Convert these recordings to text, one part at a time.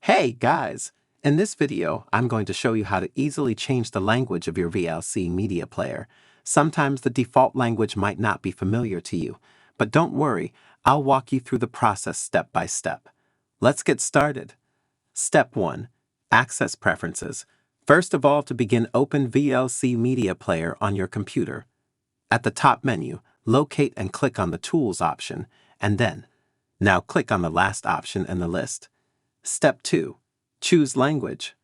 Hey guys! In this video, I'm going to show you how to easily change the language of your VLC Media Player. Sometimes the default language might not be familiar to you, but don't worry, I'll walk you through the process step by step. Let's get started. Step 1. Access Preferences. First of all, to begin, open VLC Media Player on your computer. At the top menu, locate and click on the Tools option, and then, now click on the last option in the list. Step 2. Choose Language.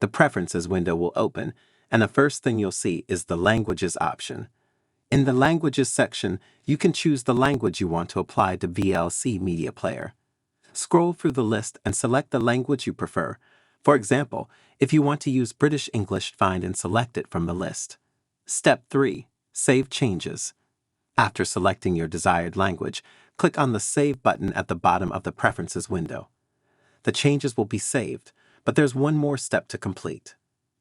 The Preferences window will open, and the first thing you'll see is the Languages option. In the Languages section, you can choose the language you want to apply to VLC Media Player. Scroll through the list and select the language you prefer. For example, if you want to use British English, find and select it from the list. Step 3. Save Changes. After selecting your desired language, click on the Save button at the bottom of the Preferences window. The changes will be saved, but there's one more step to complete.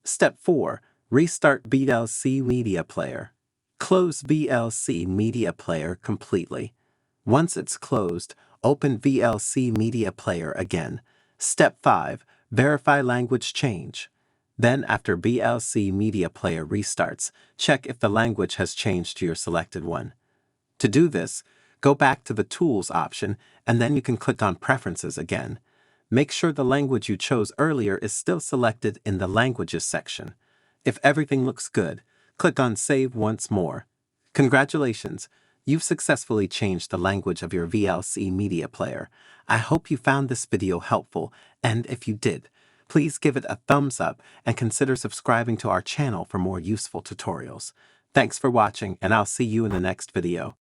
Step 4. Restart VLC Media Player. Close VLC Media Player completely. Once it's closed, open VLC Media Player again. Step 5. Verify language change. Then, after VLC Media Player restarts, check if the language has changed to your selected one. To do this, go back to the Tools option, and then you can click on Preferences again. Make sure the language you chose earlier is still selected in the Languages section. If everything looks good, click on Save once more. Congratulations! You've successfully changed the language of your VLC Media Player. I hope you found this video helpful, and if you did, please give it a thumbs up and consider subscribing to our channel for more useful tutorials. Thanks for watching, and I'll see you in the next video.